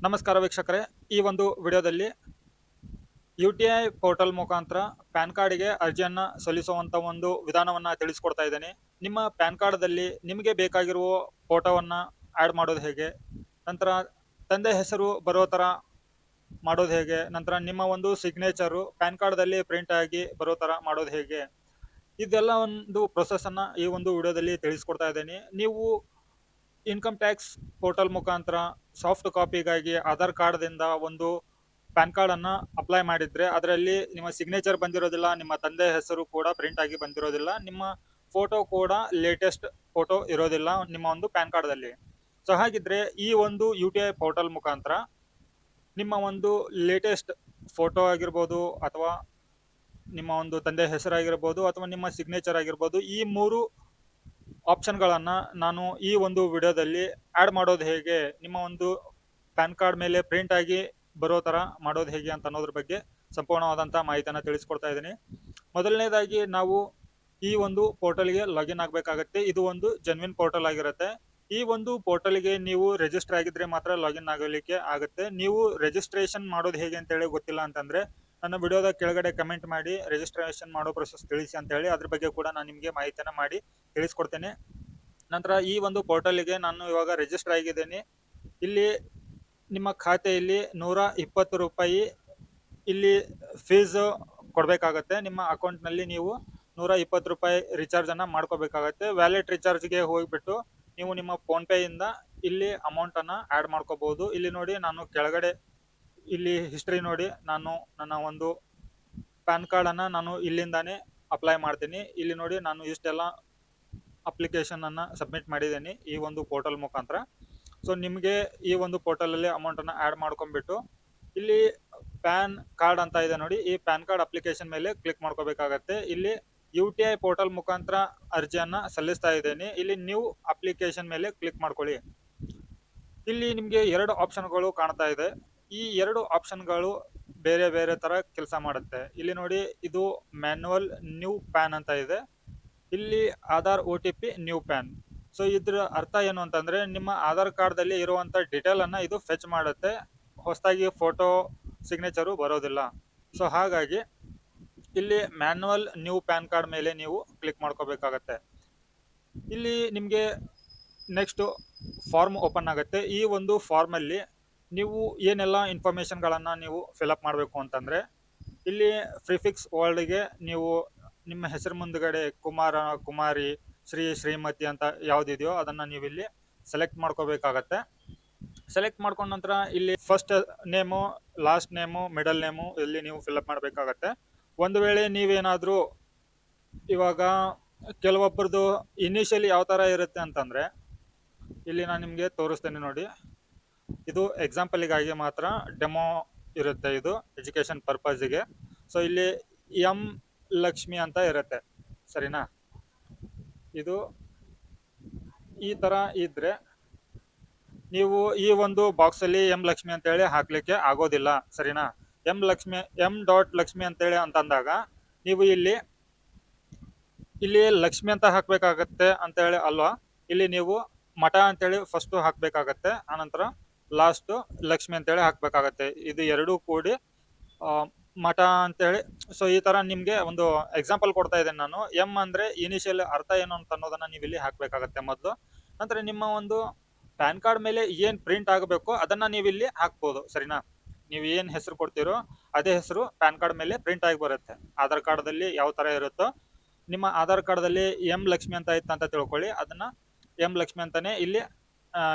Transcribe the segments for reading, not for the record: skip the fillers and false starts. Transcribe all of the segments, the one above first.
ನಮಸ್ಕಾರ ವೀಕ್ಷಕರೇ. ಈ ಒಂದು ವಿಡಿಯೋದಲ್ಲಿ UTI ಪೋರ್ಟಲ್ ಮುಖಾಂತರ ಪ್ಯಾನ್ ಕಾರ್ಡ್ಗೆ ಅರ್ಜಿಯನ್ನು ಸಲ್ಲಿಸುವಂಥ ಒಂದು ವಿಧಾನವನ್ನು ತಿಳಿಸ್ಕೊಡ್ತಾ ಇದ್ದೇನೆ. ನಿಮ್ಮ ಪ್ಯಾನ್ ಕಾರ್ಡ್ದಲ್ಲಿ ನಿಮಗೆ ಬೇಕಾಗಿರುವ ಫೋಟೋವನ್ನು ಆ್ಯಡ್ ಮಾಡೋದು ಹೇಗೆ, ನಂತರ ತಂದೆ ಹೆಸರು ಬರೋ ಥರ ಮಾಡೋದು ಹೇಗೆ, ನಂತರ ನಿಮ್ಮ ಒಂದು ಸಿಗ್ನೇಚರು ಪ್ಯಾನ್ ಕಾರ್ಡ್ದಲ್ಲಿ ಪ್ರಿಂಟ್ ಆಗಿ ಬರೋ ಥರ ಮಾಡೋದು ಹೇಗೆ, ಇದೆಲ್ಲ ಒಂದು ಪ್ರೊಸೆಸನ್ನು ಈ ಒಂದು ವಿಡಿಯೋದಲ್ಲಿ ತಿಳಿಸ್ಕೊಡ್ತಾ ಇದ್ದೀನಿ. ನೀವು ಇನ್ಕಮ್ ಟ್ಯಾಕ್ಸ್ ಪೋರ್ಟಲ್ ಮುಖಾಂತರ ಸಾಫ್ಟ್ ಕಾಪಿಗಾಗಿ ಆಧಾರ್ ಕಾರ್ಡ್ದಿಂದ ಒಂದು ಪ್ಯಾನ್ ಕಾರ್ಡನ್ನು ಅಪ್ಲೈ ಮಾಡಿದರೆ ಅದರಲ್ಲಿ ನಿಮ್ಮ ಸಿಗ್ನೇಚರ್ ಬಂದಿರೋದಿಲ್ಲ, ನಿಮ್ಮ ತಂದೆ ಹೆಸರು ಕೂಡ ಪ್ರಿಂಟ್ ಆಗಿ ಬಂದಿರೋದಿಲ್ಲ, ನಿಮ್ಮ ಫೋಟೋ ಕೂಡ ಲೇಟೆಸ್ಟ್ ಫೋಟೋ ಇರೋದಿಲ್ಲ ನಿಮ್ಮ ಒಂದು ಪ್ಯಾನ್ ಕಾರ್ಡ್ದಲ್ಲಿ. ಸೊ ಹಾಗಿದ್ರೆ ಈ ಒಂದು UTI ಪೋರ್ಟಲ್ ಮುಖಾಂತರ ನಿಮ್ಮ ಒಂದು ಲೇಟೆಸ್ಟ್ ಫೋಟೋ ಆಗಿರ್ಬೋದು, ಅಥವಾ ನಿಮ್ಮ ಒಂದು ತಂದೆ ಹೆಸರಾಗಿರ್ಬೋದು, ಅಥವಾ ನಿಮ್ಮ ಸಿಗ್ನೇಚರ್ ಆಗಿರ್ಬೋದು, ಈ ಮೂರು ಆಪ್ಷನ್ಗಳನ್ನು ನಾನು ಈ ಒಂದು ವಿಡಿಯೋದಲ್ಲಿ ಆ್ಯಡ್ ಮಾಡೋದು ಹೇಗೆ, ನಿಮ್ಮ ಒಂದು ಪ್ಯಾನ್ ಕಾರ್ಡ್ ಮೇಲೆ ಪ್ರಿಂಟ್ ಆಗಿ ಬರೋ ಥರ ಮಾಡೋದು ಹೇಗೆ ಅಂತ ಅನ್ನೋದ್ರ ಬಗ್ಗೆ ಸಂಪೂರ್ಣವಾದಂಥ ಮಾಹಿತಿಯನ್ನು ತಿಳಿಸ್ಕೊಡ್ತಾ ಇದ್ದೀನಿ. ಮೊದಲನೇದಾಗಿ ನಾವು ಈ ಒಂದು ಪೋರ್ಟಲ್ಗೆ ಲಾಗಿನ್ ಆಗಬೇಕಾಗತ್ತೆ. ಇದು ಒಂದು ಜೆನ್ವಿನ್ ಪೋರ್ಟಲ್ ಆಗಿರುತ್ತೆ. ಈ ಒಂದು ಪೋರ್ಟಲ್ಗೆ ನೀವು ರಿಜಿಸ್ಟರ್ ಆಗಿದ್ರೆ ಮಾತ್ರ ಲಾಗಿನ್ ಆಗಲಿಕ್ಕೆ ಆಗುತ್ತೆ. ನೀವು ರಿಜಿಸ್ಟ್ರೇಷನ್ ಮಾಡೋದು ಹೇಗೆ ಅಂತೇಳಿ ಗೊತ್ತಿಲ್ಲ ಅಂತಂದರೆ ನನ್ನ ವಿಡಿಯೋದ ಕೆಳಗಡೆ ಕಮೆಂಟ್ ಮಾಡಿ ರಿಜಿಸ್ಟ್ರೇಷನ್ ಮಾಡೋ ಪ್ರೊಸೆಸ್ ತಿಳಿಸಿ ಅಂತೇಳಿ ಅದ್ರ ಬಗ್ಗೆ ಕೂಡ ನಾನು ನಿಮಗೆ ಮಾಹಿತಿಯನ್ನು ಮಾಡಿ ತಿಳಿಸ್ಕೊಡ್ತೇನೆ. ನಂತರ ಈ ಒಂದು ಪೋರ್ಟಲ್ಗೆ ನಾನು ಇವಾಗ ರಿಜಿಸ್ಟರ್ ಆಗಿದ್ದೇನೆ. ಇಲ್ಲಿ ನಿಮ್ಮ ಖಾತೆಯಲ್ಲಿ 120 ರೂಪಾಯಿ ಇಲ್ಲಿ ಫೀಸ್ ಕೊಡಬೇಕಾಗತ್ತೆ. ನಿಮ್ಮ ಅಕೌಂಟ್ನಲ್ಲಿ ನೀವು 120 ರೂಪಾಯಿ ರಿಚಾರ್ಜನ್ನು ಮಾಡ್ಕೋಬೇಕಾಗತ್ತೆ. ವ್ಯಾಲೆಟ್ ರಿಚಾರ್ಜ್ಗೆ ಹೋಗಿಬಿಟ್ಟು ನೀವು ನಿಮ್ಮ ಫೋನ್ಪೇಯಿಂದ ಇಲ್ಲಿ ಅಮೌಂಟನ್ನು ಆ್ಯಡ್ ಮಾಡ್ಕೋಬೋದು. ಇಲ್ಲಿ ನೋಡಿ, ನಾನು ಕೆಳಗಡೆ ಇಲ್ಲಿ ಹಿಸ್ಟ್ರಿ ನೋಡಿ, ನಾನು ನನ್ನ ಒಂದು ಪ್ಯಾನ್ ಕಾರ್ಡನ್ನು ನಾನು ಇಲ್ಲಿಂದಾನೇ ಅಪ್ಲೈ ಮಾಡ್ತೀನಿ. ಇಲ್ಲಿ ನೋಡಿ, ನಾನು ಇಷ್ಟೆಲ್ಲ ಅಪ್ಲಿಕೇಶನನ್ನು ಸಬ್ಮಿಟ್ ಮಾಡಿದ್ದೀನಿ ಈ ಒಂದು ಪೋರ್ಟಲ್ ಮುಖಾಂತರ. ಸೊ ನಿಮಗೆ ಈ ಒಂದು ಪೋರ್ಟಲಲ್ಲಿ ಅಮೌಂಟನ್ನು ಆ್ಯಡ್ ಮಾಡ್ಕೊಂಡ್ಬಿಟ್ಟು ಇಲ್ಲಿ ಪ್ಯಾನ್ ಕಾರ್ಡ್ ಅಂತ ಇದೆ ನೋಡಿ, ಈ ಪ್ಯಾನ್ ಕಾರ್ಡ್ ಅಪ್ಲಿಕೇಶನ್ ಮೇಲೆ ಕ್ಲಿಕ್ ಮಾಡ್ಕೋಬೇಕಾಗತ್ತೆ. ಇಲ್ಲಿ UTI ಪೋರ್ಟಲ್ ಮುಖಾಂತರ ಅರ್ಜಿಯನ್ನು ಸಲ್ಲಿಸ್ತಾ ಇದ್ದೀನಿ. ಇಲ್ಲಿ ನ್ಯೂ ಅಪ್ಲಿಕೇಶನ್ ಮೇಲೆ ಕ್ಲಿಕ್ ಮಾಡ್ಕೊಳ್ಳಿ. ಇಲ್ಲಿ ನಿಮಗೆ 2 ಆಪ್ಷನ್ಗಳು ಕಾಣ್ತಾ ಇದೆ. ಈ 2 ಆಪ್ಷನ್ಗಳು ಬೇರೆ ಬೇರೆ ಥರ ಕೆಲಸ ಮಾಡುತ್ತೆ. ಇಲ್ಲಿ ನೋಡಿ, ಇದು ಮ್ಯಾನ್ಯುವಲ್ ನ್ಯೂ ಪ್ಯಾನ್ ಅಂತ ಇದೆ, ಇಲ್ಲಿ Aadhaar OTP new PAN. So ಇದ್ರ ಅರ್ಥ ಏನು ಅಂತಂದರೆ, ನಿಮ್ಮ ಆಧಾರ್ ಕಾರ್ಡ್ದಲ್ಲಿ ಇರುವಂಥ ಡೀಟೇಲನ್ನು ಇದು ಫೆಚ್ ಮಾಡುತ್ತೆ, ಹೊಸದಾಗಿ ಫೋಟೋ ಸಿಗ್ನೇಚರು ಬರೋದಿಲ್ಲ. ಸೊ ಹಾಗಾಗಿ ಇಲ್ಲಿ ಮ್ಯಾನ್ಯುವಲ್ ನ್ಯೂ ಪ್ಯಾನ್ ಕಾರ್ಡ್ ಮೇಲೆ ನೀವು ಕ್ಲಿಕ್ ಮಾಡ್ಕೋಬೇಕಾಗತ್ತೆ. ಇಲ್ಲಿ ನಿಮಗೆ ನೆಕ್ಸ್ಟು ಫಾರ್ಮ್ ಓಪನ್ ಆಗುತ್ತೆ. ಈ ಒಂದು ಫಾರ್ಮಲ್ಲಿ ನೀವು ಏನೆಲ್ಲ ಇನ್ಫಾರ್ಮೇಷನ್ಗಳನ್ನು ನೀವು ಫಿಲಪ್ ಮಾಡಬೇಕು ಅಂತಂದರೆ, ಇಲ್ಲಿ ಪ್ರಿಫಿಕ್ಸ್ ವರ್ಡ್ಗೆ ನೀವು ನಿಮ್ಮ ಹೆಸರು ಮುಂದುಗಡೆ ಕುಮಾರ, ಕುಮಾರಿ, ಶ್ರೀ, ಶ್ರೀಮತಿ ಅಂತ ಯಾವುದಿದೆಯೋ ಅದನ್ನು ನೀವು ಇಲ್ಲಿ ಸೆಲೆಕ್ಟ್ ಮಾಡ್ಕೋಬೇಕಾಗತ್ತೆ. ಸೆಲೆಕ್ಟ್ ಮಾಡ್ಕೊಂಡ ನಂತರ ಇಲ್ಲಿ first name, last name, middle name ಇಲ್ಲಿ ನೀವು ಫಿಲಪ್ ಮಾಡಬೇಕಾಗತ್ತೆ. ಒಂದು ವೇಳೆ ನೀವೇನಾದರೂ ಇವಾಗ ಕೆಲವೊಬ್ಬರದು ಇನಿಷಿಯಲಿ ಯಾವ ಥರ ಇರುತ್ತೆ ಅಂತಂದರೆ, ಇಲ್ಲಿ ನಾನು ನಿಮಗೆ ತೋರಿಸ್ತೇನೆ ನೋಡಿ, ಇದು ಎಕ್ಸಾಂಪಲಿಗಾಗಿ ಮಾತ್ರ ಡೆಮೋ ಇರುತ್ತೆ, ಇದು ಎಜುಕೇಷನ್ ಪರ್ಪಸ್ಸಿಗೆ. ಸೊ ಇಲ್ಲಿ ಎಂ ಲಕ್ಷ್ಮಿ ಅಂತ ಇರುತ್ತೆ, ಸರಿನಾ? ಇದು ಈ ಥರ ಇದ್ದರೆ ನೀವು ಈ ಒಂದು ಬಾಕ್ಸಲ್ಲಿ ಎಂ ಲಕ್ಷ್ಮಿ ಅಂತೇಳಿ ಹಾಕಲಿಕ್ಕೆ ಆಗೋದಿಲ್ಲ, ಸರಿನಾ? ಎಂ ಡಾಟ್ ಲಕ್ಷ್ಮಿ ಅಂತೇಳಿ ಅಂತಂದಾಗ ನೀವು ಇಲ್ಲಿ ಲಕ್ಷ್ಮಿ ಅಂತ ಹಾಕಬೇಕಾಗತ್ತೆ ಅಂತೇಳಿ ಅಲ್ವಾ, ಇಲ್ಲಿ ನೀವು ಮಠ ಅಂತೇಳಿ ಫಸ್ಟು ಹಾಕಬೇಕಾಗತ್ತೆ, ಆನಂತರ ಲಾಸ್ಟು ಲಕ್ಷ್ಮಿ ಅಂತೇಳಿ ಹಾಕಬೇಕಾಗತ್ತೆ. ಇದು ಎರಡೂ ಕೂಡಿ ಮಠ ಅಂತೇಳಿ. ಸೊ ಈ ಥರ ನಿಮಗೆ ಒಂದು ಎಕ್ಸಾಂಪಲ್ ಕೊಡ್ತಾ ಇದ್ದೇನೆ ನಾನು. ಎಂ ಅಂದರೆ ಇನಿಷಿಯಲ್ ಅರ್ಥ ಏನು ಅಂತ ಅನ್ನೋದನ್ನು ನೀವು ಇಲ್ಲಿ ಹಾಕಬೇಕಾಗತ್ತೆ ಮೊದಲು. ನಂತರ ನಿಮ್ಮ ಒಂದು ಪ್ಯಾನ್ ಕಾರ್ಡ್ ಮೇಲೆ ಏನು ಪ್ರಿಂಟ್ ಆಗಬೇಕು ಅದನ್ನು ನೀವು ಇಲ್ಲಿ ಹಾಕ್ಬೋದು, ಸರಿನಾ? ನೀವು ಏನು ಹೆಸರು ಕೊಡ್ತೀರೋ ಅದೇ ಹೆಸರು ಪ್ಯಾನ್ ಕಾರ್ಡ್ ಮೇಲೆ ಪ್ರಿಂಟ್ ಆಗಿ ಬರುತ್ತೆ. ಆಧಾರ್ ಕಾರ್ಡ್ದಲ್ಲಿ ಯಾವ ಥರ ಇರುತ್ತೋ, ನಿಮ್ಮ ಆಧಾರ್ ಕಾರ್ಡ್ದಲ್ಲಿ ಎಂ ಲಕ್ಷ್ಮಿ ಅಂತ ಇತ್ತು ಅಂತ ತಿಳ್ಕೊಳ್ಳಿ, ಅದನ್ನು ಎಂ ಲಕ್ಷ್ಮಿ ಅಂತಲೇ ಇಲ್ಲಿ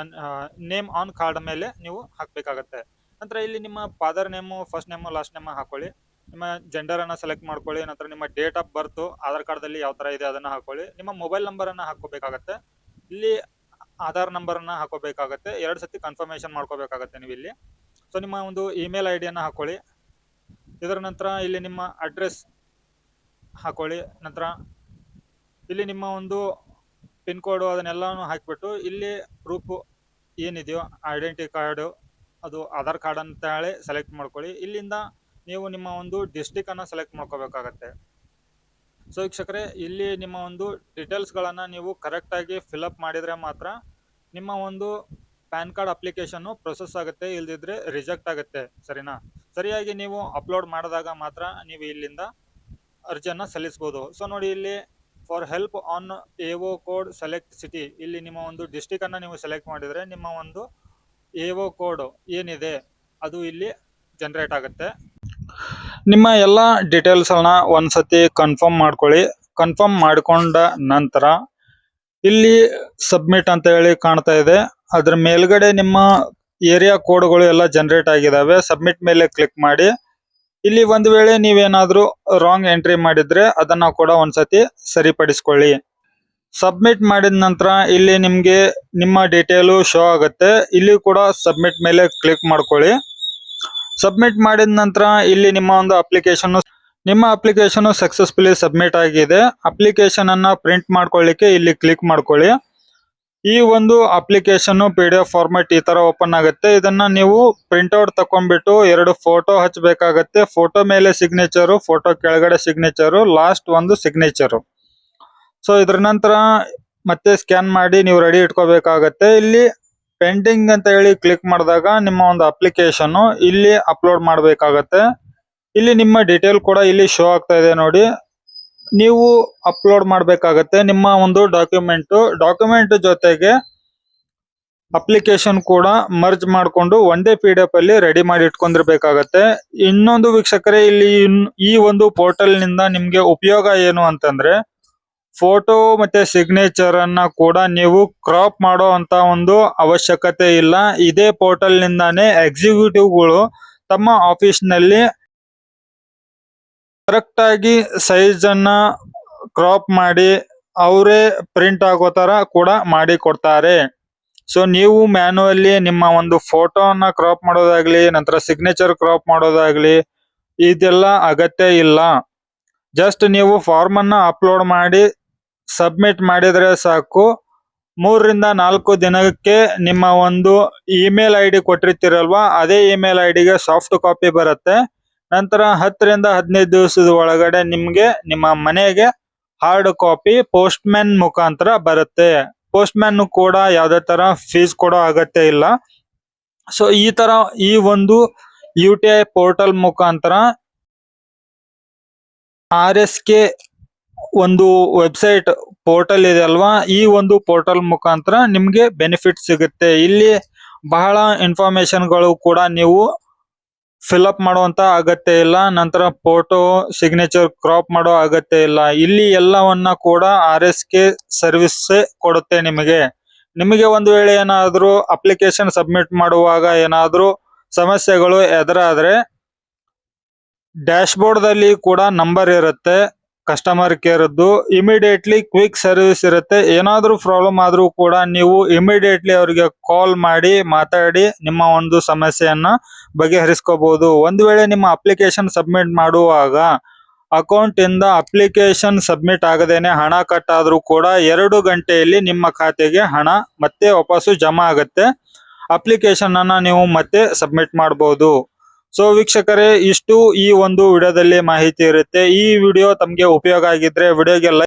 ನೇಮ್ ಆನ್ ಕಾರ್ಡ್ ಮೇಲೆ ನೀವು ಹಾಕಬೇಕಾಗತ್ತೆ. ನಂತರ ಇಲ್ಲಿ ನಿಮ್ಮ father name, first name, last name ಹಾಕೊಳ್ಳಿ. ನಿಮ್ಮ ಜೆಂಡರನ್ನು ಸೆಲೆಕ್ಟ್ ಮಾಡ್ಕೊಳ್ಳಿ. ನಂತರ ನಿಮ್ಮ ಡೇಟ್ ಆಫ್ ಬರ್ತು ಆಧಾರ್ ಕಾರ್ಡ್ದಲ್ಲಿ ಯಾವ ಥರ ಇದೆ ಅದನ್ನು ಹಾಕೊಳ್ಳಿ. ನಿಮ್ಮ ಮೊಬೈಲ್ ನಂಬರನ್ನು ಹಾಕೋಬೇಕಾಗತ್ತೆ. ಇಲ್ಲಿ ಆಧಾರ್ ನಂಬರನ್ನು ಹಾಕೋಬೇಕಾಗತ್ತೆ. 2 ಸತಿ ಕನ್ಫರ್ಮೇಷನ್ ಮಾಡ್ಕೋಬೇಕಾಗತ್ತೆ ನೀವು ಇಲ್ಲಿ. ಸೊ ನಿಮ್ಮ ಒಂದು ಇಮೇಲ್ ID-ಯನ್ನು ಹಾಕೊಳ್ಳಿ. ಇದರ ನಂತರ ಇಲ್ಲಿ ನಿಮ್ಮ ಅಡ್ರೆಸ್ ಹಾಕೊಳ್ಳಿ. ನಂತರ ಇಲ್ಲಿ ನಿಮ್ಮ ಒಂದು ಪಿನ್ ಕೋಡು ಅದನ್ನೆಲ್ಲನೂ ಹಾಕಿಬಿಟ್ಟು ಇಲ್ಲಿ ಪ್ರೂಫು ಏನಿದೆಯೋ ಐಡೆಂಟಿ ಕಾರ್ಡು, ಅದು ಆಧಾರ್ ಕಾರ್ಡ್ ಅಂತ ಹೇಳಿ ಸೆಲೆಕ್ಟ್ ಮಾಡ್ಕೊಳ್ಳಿ. ಇಲ್ಲಿಂದ ನೀವು ನಿಮ್ಮ ಒಂದು ಡಿಸ್ಟಿಕನ್ನು ಸೆಲೆಕ್ಟ್ ಮಾಡ್ಕೋಬೇಕಾಗತ್ತೆ. ಸೊ ವೀಕ್ಷಕರೇ, ಇಲ್ಲಿ ನಿಮ್ಮ ಒಂದು ಡೀಟೇಲ್ಸ್ಗಳನ್ನು ನೀವು ಕರೆಕ್ಟಾಗಿ ಫಿಲಪ್ ಮಾಡಿದರೆ ಮಾತ್ರ ನಿಮ್ಮ ಒಂದು ಪ್ಯಾನ್ ಕಾರ್ಡ್ ಅಪ್ಲಿಕೇಶನ್ ಪ್ರೊಸೆಸ್ ಆಗುತ್ತೆ, ಇಲ್ದಿದ್ರೆ ರಿಜೆಕ್ಟ್ ಆಗುತ್ತೆ. ಸರಿನಾ? ಸರಿಯಾಗಿ ನೀವು ಅಪ್ಲೋಡ್ ಮಾಡಿದಾಗ ಮಾತ್ರ ನೀವು ಇಲ್ಲಿಂದ ಅರ್ಜಿಯನ್ನು ಸಲ್ಲಿಸಬಹುದು. ಸೊ ನೋಡಿ, ಇಲ್ಲಿ for help on AO code select city, ಇಲ್ಲಿ ನಿಮ್ಮ ಒಂದು ಡಿಸ್ಟಿಕ್ ಅನ್ನ ನೀವು ಸೆಲೆಕ್ಟ್ ಮಾಡಿದ್ರೆ ನಿಮ್ಮ ಒಂದು ಎಒ ಕೋಡ್ ಏನಿದೆ ಅದು ಇಲ್ಲಿ ಜನರೇಟ್ ಆಗುತ್ತೆ. ನಿಮ್ಮ ಎಲ್ಲ ಡೀಟೇಲ್ಸ್ಗಳನ್ನ ಒಂದ್ಸತಿ ಕನ್ಫರ್ಮ್ ಮಾಡ್ಕೊಳ್ಳಿ. ಕನ್ಫರ್ಮ್ ಮಾಡಿಕೊಂಡ ನಂತರ ಇಲ್ಲಿ ಸಬ್ಮಿಟ್ ಅಂತ ಹೇಳಿ ಕಾಣ್ತಾ ಇದೆ. ಅದ್ರ ಮೇಲ್ಗಡೆ ನಿಮ್ಮ ಏರಿಯಾ ಕೋಡ್ಗಳು ಎಲ್ಲ ಜನರೇಟ್ ಆಗಿದಾವೆ. ಸಬ್ಮಿಟ್ ಮೇಲೆ ಕ್ಲಿಕ್ ಮಾಡಿ. ಇಲ್ಲಿ ಒಂದು ವೇಳೆ ನೀವೇನಾದ್ರೂ ರಾಂಗ್ ಎಂಟ್ರಿ ಮಾಡಿದ್ರೆ ಅದನ್ನ ಕೂಡ ಒಂದ್ಸತಿ ಸರಿಪಡಿಸ್ಕೊಳ್ಳಿ. ಸಬ್ಮಿಟ್ ಮಾಡಿದ ನಂತರ ಇಲ್ಲಿ ನಿಮ್ಗೆ ನಿಮ್ಮ ಡೀಟೇಲು ಶೋ ಆಗುತ್ತೆ. ಇಲ್ಲಿ ಕೂಡ ಸಬ್ಮಿಟ್ ಮೇಲೆ ಕ್ಲಿಕ್ ಮಾಡ್ಕೊಳ್ಳಿ. ಸಬ್ಮಿಟ್ ಮಾಡಿದ ನಂತರ ಇಲ್ಲಿ ನಿಮ್ಮ ಅಪ್ಲಿಕೇಶನ್ ಸಕ್ಸಸ್ಫುಲಿ ಸಬ್ಮಿಟ್ ಆಗಿದೆ. ಅಪ್ಲಿಕೇಶನ್ ಅನ್ನ ಪ್ರಿಂಟ್ ಮಾಡ್ಕೊಳ್ಳಿಕ್ಕೆ ಇಲ್ಲಿ ಕ್ಲಿಕ್ ಮಾಡ್ಕೊಳ್ಳಿ. ಈ ಒಂದು ಅಪ್ಲಿಕೇಶನ್ PDF ಫಾರ್ಮೆಟ್ ಈ ತರ ಓಪನ್ ಆಗುತ್ತೆ. ಇದನ್ನ ನೀವು ಪ್ರಿಂಟ್ಔಟ್ ತಕೊಂಡ್ಬಿಟ್ಟು 2 ಫೋಟೋ ಹಚ್ಚಬೇಕಾಗತ್ತೆ. ಫೋಟೋ ಮೇಲೆ ಸಿಗ್ನೇಚರು, ಫೋಟೋ ಕೆಳಗಡೆ ಸಿಗ್ನೇಚರು, ಲಾಸ್ಟ್ ಒಂದು ಸಿಗ್ನೇಚರು. ಸೊ ಇದ್ರ ನಂತರ ಮತ್ತೆ ಸ್ಕ್ಯಾನ್ ಮಾಡಿ ನೀವು ರೆಡಿ ಇಟ್ಕೋಬೇಕಾಗತ್ತೆ. ಇಲ್ಲಿ ಪೆಂಡಿಂಗ್ ಅಂತ ಹೇಳಿ ಕ್ಲಿಕ್ ಮಾಡಿದಾಗ ನಿಮ್ಮ ಒಂದು ಅಪ್ಲಿಕೇಶನ್ ಇಲ್ಲಿ ಅಪ್ಲೋಡ್ ಮಾಡಬೇಕಾಗತ್ತೆ. ಇಲ್ಲಿ ನಿಮ್ಮ ಡೀಟೇಲ್ ಕೂಡ ಇಲ್ಲಿ ಶೋ ಆಗ್ತಾ ಇದೆ ನೋಡಿ. ನೀವು ಅಪ್ಲೋಡ್ ಮಾಡಬೇಕಾಗತ್ತೆ ನಿಮ್ಮ ಒಂದು ಡಾಕ್ಯುಮೆಂಟ್ ಜೊತೆಗೆ ಅಪ್ಲಿಕೇಶನ್ ಕೂಡ ಮರ್ಜ್ ಮಾಡಿಕೊಂಡು ಒಂದೇ PDF ಅಲ್ಲಿ ರೆಡಿ ಮಾಡಿ ಇಟ್ಕೊಂಡಿರ್ಬೇಕಾಗತ್ತೆ. ಇನ್ನೊಂದು ವೀಕ್ಷಕರೇ, ಇಲ್ಲಿ ಈ ಒಂದು ಪೋರ್ಟಲ್ ನಿಂದ ನಿಮ್ಗೆ ಉಪಯೋಗ ಏನು ಅಂತಂದ್ರೆ, ಫೋಟೋ ಮತ್ತೆ ಸಿಗ್ನೇಚರ್ ಅನ್ನ ಕೂಡ ನೀವು ಕ್ರಾಪ್ ಮಾಡೋ ಅಂತ ಒಂದು ಅವಶ್ಯಕತೆ ಇಲ್ಲ. ಇದೇ ಪೋರ್ಟಲ್ ನಿಂದಾನೇ ಎಕ್ಸಿಕ್ಯೂಟಿವ್ಗಳು ತಮ್ಮ ಆಫೀಸ್ ನಲ್ಲಿ ಕರೆಕ್ಟ್ ಆಗಿ ಸೈಜ್ ಅನ್ನ ಕ್ರಾಪ್ ಮಾಡಿ ಅವರೇ ಪ್ರಿಂಟ್ ಆಗೋ ತರ ಕೂಡ ಮಾಡಿ ಕೊಡ್ತಾರೆ. ಸೊ ನೀವು ಮ್ಯಾನುವಲ್ಲಿ ನಿಮ್ಮ ಒಂದು ಫೋಟೋನ ಕ್ರಾಪ್ ಮಾಡೋದಾಗ್ಲಿ, ನಂತರ ಸಿಗ್ನೇಚರ್ ಕ್ರಾಪ್ ಮಾಡೋದಾಗ್ಲಿ ಇದೆಲ್ಲ ಅಗತ್ಯ ಇಲ್ಲ. ಜಸ್ಟ್ ನೀವು ಫಾರ್ಮ್ ಅನ್ನ ಅಪ್ಲೋಡ್ ಮಾಡಿ ಸಬ್ಮಿಟ್ ಮಾಡಿದ್ರೆ ಸಾಕು. 3 ರಿಂದ 4 ದಿನಕ್ಕೆ ನಿಮ್ಮ ಒಂದು ಇಮೇಲ್ ID ಕೊಟ್ಟಿರ್ತೀರಲ್ವಾ, ಅದೇ ಇಮೇಲ್ IDಗೆ ಸಾಫ್ಟ್ ಕಾಪಿ ಬರುತ್ತೆ. ನಂತರ 10 ರಿಂದ 15 ದಿವಸದ ಒಳಗಡೆ ನಿಮ್ಗೆ ನಿಮ್ಮ ಮನೆಗೆ ಹಾರ್ಡ್ ಕಾಪಿ ಪೋಸ್ಟ್ ಮ್ಯಾನ್ ಮುಖಾಂತರ ಬರುತ್ತೆ. ಪೋಸ್ಟ್ ಮ್ಯಾನ್ ಕೂಡ ಯಾವುದೇ ತರ ಫೀಸ್ ಕೊಡೋ ಅಗತ್ಯ ಇಲ್ಲ. ಸೊ ಈ ತರ ಈ ಒಂದು UTI ಪೋರ್ಟಲ್ ಮುಖಾಂತರ RSK ಒಂದು ವೆಬ್ಸೈಟ್ ಪೋರ್ಟಲ್ ಇದೆ ಅಲ್ವಾ, ಈ ಒಂದು ಪೋರ್ಟಲ್ ಮುಖಾಂತರ ನಿಮ್ಗೆ ಬೆನಿಫಿಟ್ ಸಿಗುತ್ತೆ. ಇಲ್ಲಿ ಬಹಳ ಇನ್ಫಾರ್ಮೇಶನ್ಗಳು ಕೂಡ ನೀವು ಫಿಲ್ಅಪ್ ಮಾಡುವಂತ ಅಗತ್ಯ ಇಲ್ಲ. ನಂತರ ಫೋಟೋ ಸಿಗ್ನೇಚರ್ ಕ್ರಾಪ್ ಮಾಡೋ ಅಗತ್ಯ ಇಲ್ಲ. ಇಲ್ಲಿ ಎಲ್ಲವನ್ನ ಕೂಡ RSK ಸರ್ವಿಸ್ ಕೊಡುತ್ತೆ ನಿಮಗೆ ಒಂದು ವೇಳೆ ಏನಾದ್ರೂ ಅಪ್ಲಿಕೇಶನ್ ಸಬ್ಮಿಟ್ ಮಾಡುವಾಗ ಏನಾದ್ರೂ ಸಮಸ್ಯೆಗಳು ಎದುರಾದ್ರೆ ಡ್ಯಾಶ್ ಬೋರ್ಡ್ ದಲ್ಲಿ ಕೂಡ ನಂಬರ್ ಇರುತ್ತೆ ಕಸ್ಟಮರ್ ಕೇರ್ದು. ಇಮಿಡಿಯೇಟ್ಲಿ ಕ್ವಿಕ್ ಸರ್ವಿಸ್ ಇರುತ್ತೆ. ಏನಾದ್ರೂ ಪ್ರಾಬ್ಲಮ್ ಆದ್ರೂ ಕೂಡ ನೀವು ಇಮಿಡಿಯೇಟ್ಲಿ ಅವರಿಗೆ ಕಾಲ್ ಮಾಡಿ ಮಾತಾಡಿ ನಿಮ್ಮ ಒಂದು ಸಮಸ್ಯೆಯನ್ನ ಬಗೆಹರಿಸ್ಕೋಬಹುದು. ಒಂದು ವೇಳೆ ನಿಮ್ಮ ಅಪ್ಲಿಕೇಶನ್ ಸಬ್ಮಿಟ್ ಮಾಡುವಾಗ ಅಕೌಂಟ್ ಇಂದ ಅಪ್ಲಿಕೇಶನ್ ಸಬ್ಮಿಟ್ ಆಗದೇನೆ ಹಣ ಕಟ್ ಆದ್ರೂ ಕೂಡ 2 ಗಂಟೆಯಲ್ಲಿ ನಿಮ್ಮ ಖಾತೆಗೆ ಹಣ ಮತ್ತೆ ವಾಪಸ್ಸು ಜಮಾ ಆಗುತ್ತೆ. ಅಪ್ಲಿಕೇಶನ್ ಅನ್ನ ನೀವು ಮತ್ತೆ ಸಬ್ಮಿಟ್ ಮಾಡಬಹುದು. ಸೊ ವೀಕ್ಷಕರೇ, ಇಷ್ಟು ಈ ಒಂದು ವಿಡಿಯೋದಲ್ಲಿ ಮಾಹಿತಿ ಇರುತ್ತೆ. ಈ ವಿಡಿಯೋ ತಮಗೆ ಉಪಯೋಗ ಆಗಿದ್ರೆ ವಿಡಿಯೋಗೆ ಲೈಕ್